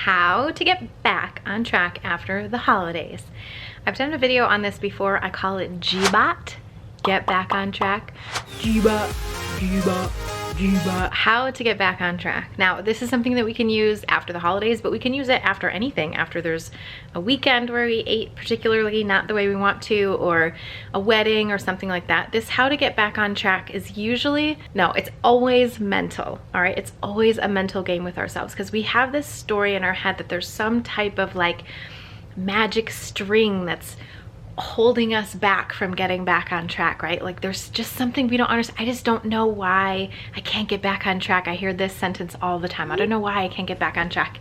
how to get back on track after the holidays. I've done a video on this before. I call it GBOT, get back on track. GBOT, GBOT, GBOT, how to get back on track. Now, this is something that we can use after the holidays, but we can use it after anything. After there's a weekend where we ate particularly not the way we want to, or a wedding or something like that. This how to get back on track is usually, no, it's always mental, all right? It's always a mental game with ourselves because we have this story in our head that there's some type of like magic string that's holding us back from getting back on track, right? Like there's just something we don't understand. I just don't know why I can't get back on track. I hear this sentence all the time. I don't know why I can't get back on track.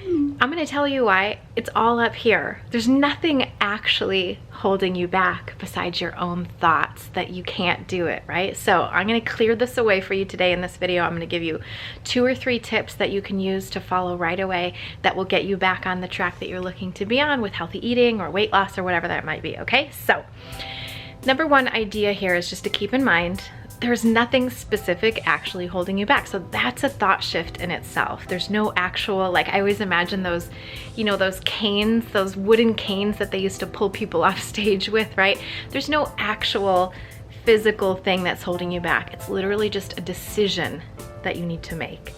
I'm gonna tell you why. It's all up here. There's nothing actually holding you back besides your own thoughts that you can't do it, right? So I'm gonna clear this away for you today in this video. I'm gonna give you 2 or 3 tips that you can use to follow right away that will get you back on the track that you're looking to be on with healthy eating or weight loss or whatever that might be, okay? So number 1 idea here is just to keep in mind there's nothing specific actually holding you back. So that's a thought shift in itself. There's no actual, like I always imagine those, you know, those canes, those wooden canes that they used to pull people off stage with, right? There's no actual physical thing that's holding you back. It's literally just a decision that you need to make.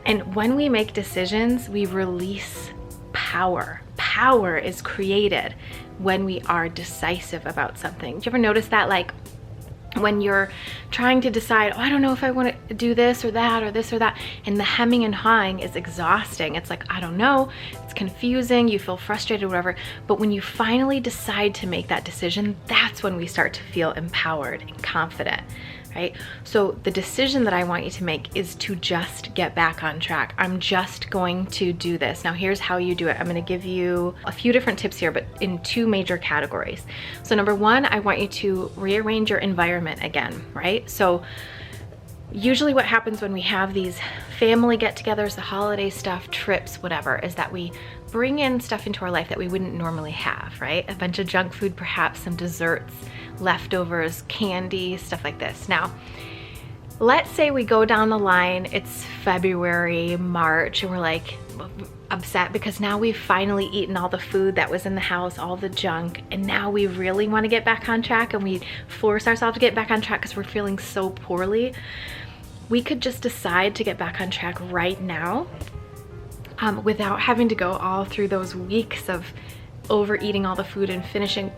And when we make decisions, we release power. Power is created when we are decisive about something. Do you ever notice that? Like, when you're trying to decide, oh, I don't know if I want to do this or that or this or that, and the hemming and hawing is exhausting. It's like, I don't know, it's confusing, you feel frustrated, whatever. But when you finally decide to make that decision, that's when we start to feel empowered and confident, right? So the decision that I want you to make is to just get back on track. I'm just going to do this. Now here's how you do it. I'm going to give you a few different tips here, but in 2 major categories. So number 1, I want you to rearrange your environment again, right? So usually what happens when we have these family get-togethers, the holiday stuff, trips, whatever, is that we bring in stuff into our life that we wouldn't normally have, right? A bunch of junk food, perhaps some desserts, leftovers, candy, stuff like this. Now, let's say we go down the line, it's February, March, and we're like upset because now we've finally eaten all the food that was in the house, all the junk, and now we really want to get back on track and we force ourselves to get back on track because we're feeling so poorly. We could just decide to get back on track right now without having to go all through those weeks of overeating all the food and finishing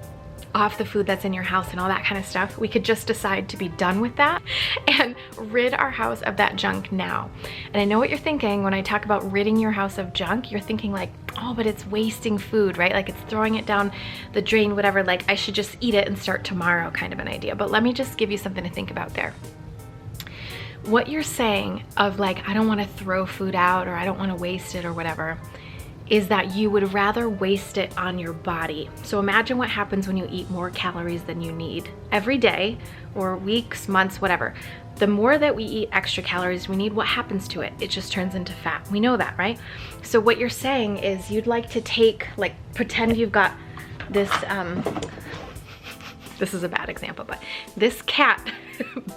off the food that's in your house and all that kind of stuff. We could just decide to be done with that and rid our house of that junk now. And I know what you're thinking when I talk about ridding your house of junk. You're thinking like, oh, but it's wasting food, right? Like it's throwing it down the drain, whatever. Like I should just eat it and start tomorrow kind of an idea. But let me just give you something to think about there. What you're saying of like, I don't want to throw food out or I don't want to waste it or whatever, is that you would rather waste it on your body. So imagine what happens when you eat more calories than you need every day or weeks, months, whatever. The more that we eat extra calories we need, what happens to it? It just turns into fat. We know that, right? So what you're saying is you'd like to take, like pretend you've got this, this is a bad example, but this cat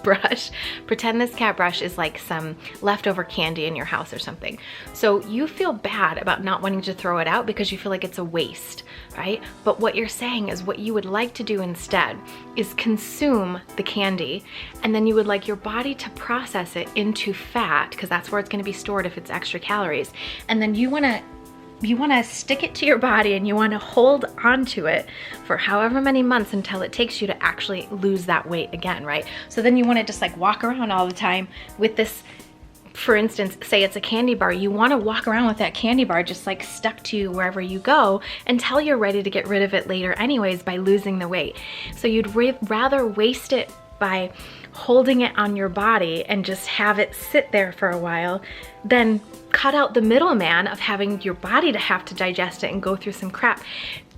brush, pretend this cat brush is like some leftover candy in your house or something. So you feel bad about not wanting to throw it out because you feel like it's a waste, right? But what you're saying is what you would like to do instead is consume the candy, and then you would like your body to process it into fat because that's where it's going to be stored if it's extra calories. And then you want to stick it to your body and you want to hold on to it for however many months until it takes you to actually lose that weight again, right? So then you want to just like walk around all the time with this, for instance, say it's a candy bar. You want to walk around with that candy bar just like stuck to you wherever you go until you're ready to get rid of it later anyways by losing the weight. So you'd rather waste it by holding it on your body and just have it sit there for a while, then cut out the middleman of having your body to have to digest it and go through some crap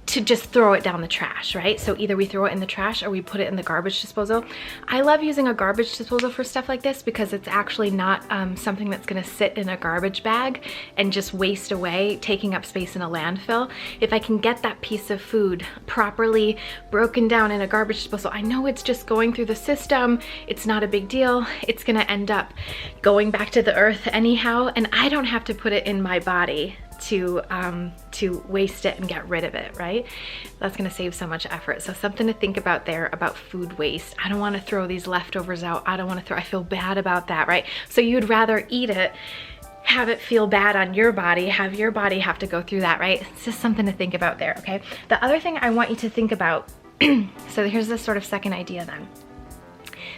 to just throw it down the trash, right? So either we throw it in the trash or we put it in the garbage disposal. I love using a garbage disposal for stuff like this because it's actually not something that's gonna sit in a garbage bag and just waste away, taking up space in a landfill. If I can get that piece of food properly broken down in a garbage disposal, I know it's just going through the system, it's not a big deal, it's gonna end up going back to the earth anyhow, and I don't have to put it in my body to waste it and get rid of it, right? That's gonna save so much effort. So something to think about there about food waste. I don't wanna throw these leftovers out. I feel bad about that, right? So you'd rather eat it, have it feel bad on your body, have your body have to go through that, right? It's just something to think about there, okay? The other thing I want you to think about, so here's this sort of second idea then.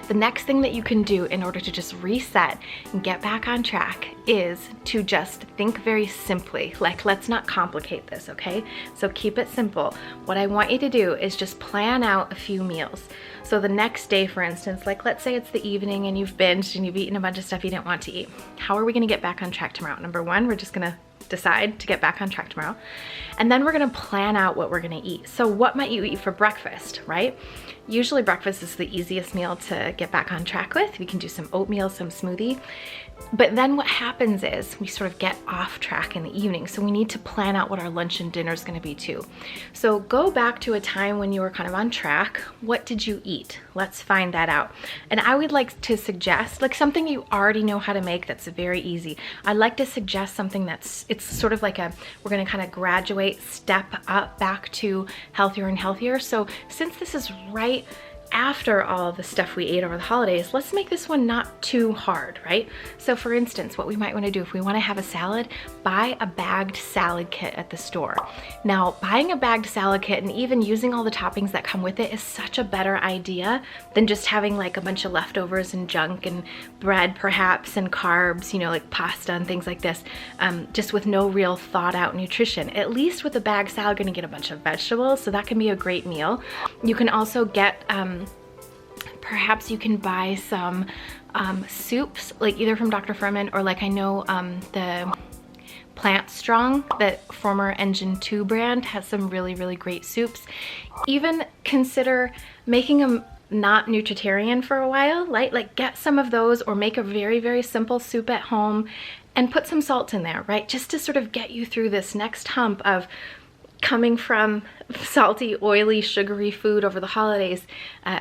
The next thing that you can do in order to just reset and get back on track is to just think very simply. Like, let's not complicate this, okay? So keep it simple. What I want you to do is just plan out a few meals. So the next day, for instance, like let's say it's the evening and you've binged and you've eaten a bunch of stuff you didn't want to eat. How are we gonna get back on track tomorrow? Number one, we're just gonna decide to get back on track tomorrow. And then we're gonna plan out what we're gonna eat. So what might you eat for breakfast, right? Usually breakfast is the easiest meal to get back on track with. We can do some oatmeal, some smoothie. But then what happens is we sort of get off track in the evening. So we need to plan out what our lunch and dinner is gonna be too. So go back to a time when you were kind of on track. What did you eat? Let's find that out. And I would like to suggest, like something you already know how to make that's very easy. I'd like to suggest something it's sort of like we're gonna kind of graduate, step up back to healthier and healthier. So since this is right after all of the stuff we ate over the holidays, let's make this one not too hard, right? So for instance, what we might want to do if we want to have a salad, buy a bagged salad kit at the store. Now, buying a bagged salad kit and even using all the toppings that come with it is such a better idea than just having like a bunch of leftovers and junk and bread perhaps and carbs, you know, like pasta and things like this, just with no real thought out nutrition. At least with a bagged salad, you're gonna get a bunch of vegetables, so that can be a great meal. You can also get, perhaps you can buy some soups, like either from Dr. Furman or like I know the Plant Strong, that former Engine 2 brand, has some really, really great soups. Even consider making them not nutritarian for a while, right? Like get some of those or make a very, very simple soup at home and put some salt in there, right? Just to sort of get you through this next hump of coming from salty, oily, sugary food over the holidays.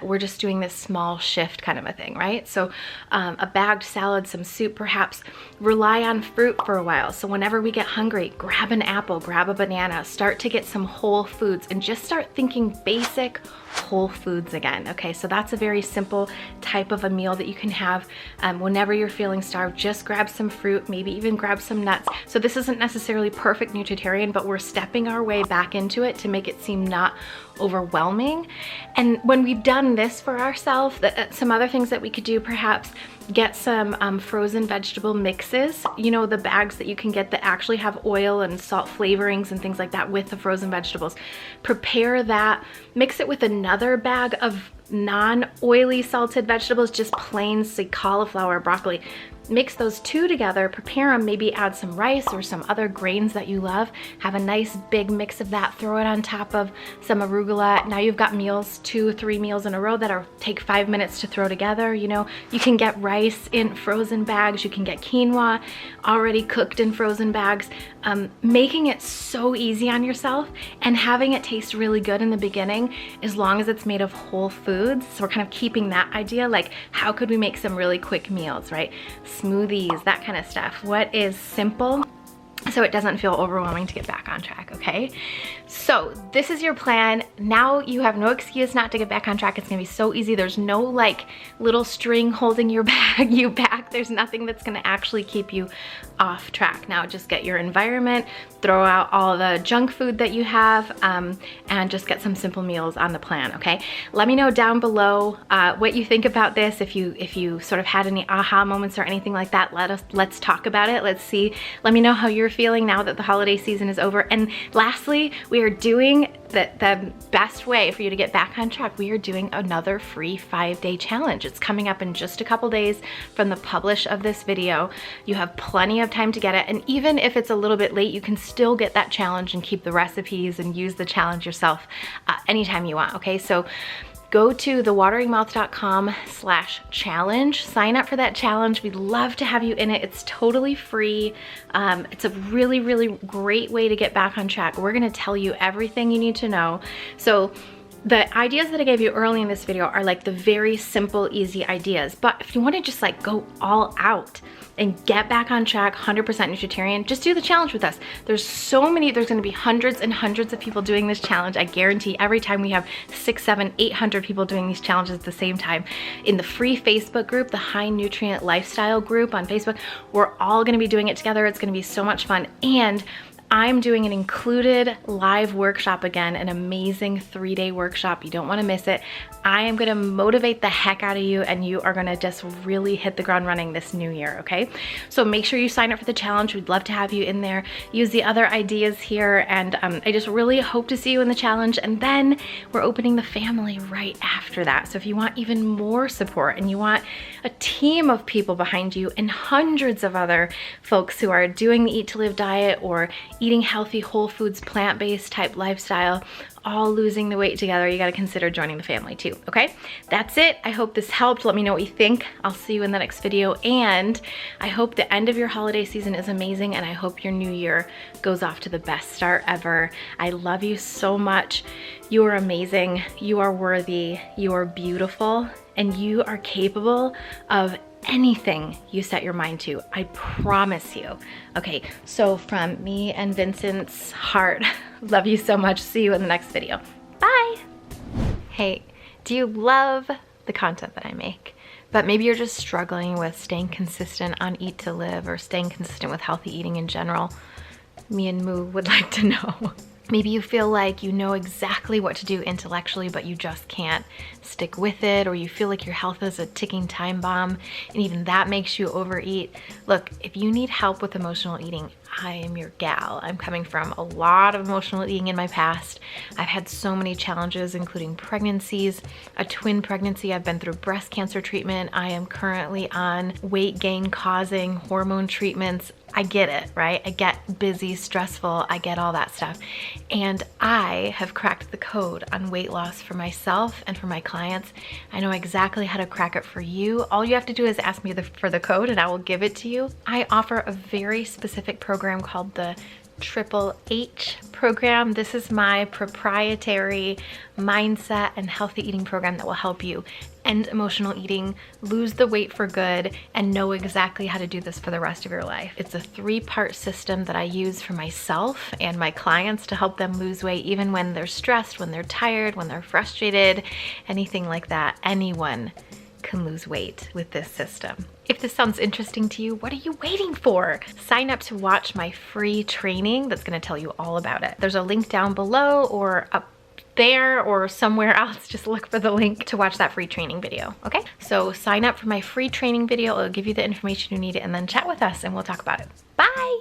We're just doing this small shift kind of a thing, right? So a bagged salad, some soup perhaps, rely on fruit for a while. So whenever we get hungry, grab an apple, grab a banana, start to get some whole foods and just start thinking basic whole foods again, okay? So that's a very simple type of a meal that you can have whenever you're feeling starved. Just grab some fruit, maybe even grab some nuts. So this isn't necessarily perfect nutritarian, but we're stepping our way back into it to make it seem not overwhelming. And when we've done this for ourselves, some other things that we could do, perhaps get some frozen vegetable mixes, you know, the bags that you can get that actually have oil and salt flavorings and things like that with the frozen vegetables. Prepare that, mix it with another bag of non-oily salted vegetables, just plain, say cauliflower, broccoli. Mix those two together, prepare them, maybe add some rice or some other grains that you love, have a nice big mix of that, throw it on top of some arugula. Now you've got meals, 2 or 3 meals in a row that take 5 minutes to throw together. You know, you can get rice in frozen bags, you can get quinoa already cooked in frozen bags. Making it so easy on yourself and having it taste really good in the beginning, as long as it's made of whole foods. So we're kind of keeping that idea, like how could we make some really quick meals, right? Smoothies, that kind of stuff. What is simple so it doesn't feel overwhelming to get back on track, okay? So this is your plan. Now you have no excuse not to get back on track. It's gonna be so easy. There's no like little string holding you back. There's nothing that's gonna actually keep you off track. Now just get your environment, throw out all the junk food that you have, and just get some simple meals on the plan, okay? Let me know down below what you think about this. If you sort of had any aha moments or anything like that, let's talk about it. Let's see. Let me know how you're feeling now that the holiday season is over. And lastly, we are doing the best way for you to get back on track. We are doing another free 5-day challenge. It's coming up in just a couple days from the publish of this video. You have plenty of time to get it. And even if it's a little bit late, you can still get that challenge and keep the recipes and use the challenge yourself anytime you want, okay? So go to thewateringmouth.com/challenge. Sign up for that challenge. We'd love to have you in it. It's totally free. It's a really, really great way to get back on track. We're gonna tell you everything you need to know. So the ideas that I gave you early in this video are like the very simple, easy ideas. But if you wanna just like go all out, and get back on track, 100% Nutritarian, just do the challenge with us. There's gonna be hundreds and hundreds of people doing this challenge. I guarantee every time we have 600, 700, 800 people doing these challenges at the same time. In the free Facebook group, the High Nutrient Lifestyle group on Facebook, we're all gonna be doing it together. It's gonna be so much fun. And I'm doing an included live workshop again, an amazing 3-day workshop. You don't want to miss it. I am going to motivate the heck out of you, and you are going to just really hit the ground running this new year, okay? So make sure you sign up for the challenge. We'd love to have you in there. Use the other ideas here, and I just really hope to see you in the challenge. And then we're opening the family right after that. So if you want even more support and you want a team of people behind you and hundreds of other folks who are doing the Eat to Live diet or eating healthy, whole foods, plant-based type lifestyle, all losing the weight together, you gotta consider joining the family too, okay? That's it. I hope this helped. Let me know what you think. I'll see you in the next video, and I hope the end of your holiday season is amazing, and I hope your new year goes off to the best start ever. I love you so much. You are amazing. You are worthy. You are beautiful, and you are capable of anything you set your mind to. I promise you. Okay, so from me and Vincent's heart, love you so much. See you in the next video. Bye. Hey, do you love the content that I make? But maybe you're just struggling with staying consistent on Eat to Live or staying consistent with healthy eating in general. Me and Moo would like to know. Maybe you feel like you know exactly what to do intellectually, but you just can't stick with it, or you feel like your health is a ticking time bomb, and even that makes you overeat. Look, if you need help with emotional eating, I am your gal. I'm coming from a lot of emotional eating in my past. I've had so many challenges, including pregnancies, a twin pregnancy. I've been through breast cancer treatment. I am currently on weight gain causing hormone treatments. I get it, right? I get busy, stressful, I get all that stuff. And I have cracked the code on weight loss for myself and for my clients. I know exactly how to crack it for you. All you have to do is ask me for the code and I will give it to you. I offer a very specific program called the Triple H program. This is my proprietary mindset and healthy eating program that will help you end emotional eating, lose the weight for good, and know exactly how to do this for the rest of your life. It's a 3-part system that I use for myself and my clients to help them lose weight, even when they're stressed, when they're tired, when they're frustrated, anything like that. Anyone can lose weight with this system. If this sounds interesting to you, what are you waiting for? Sign up to watch my free training that's going to tell you all about it. There's a link down below or up there or somewhere else. Just look for the link to watch that free training video, okay? So sign up for my free training video. It'll give you the information you need, and then chat with us and we'll talk about it. Bye!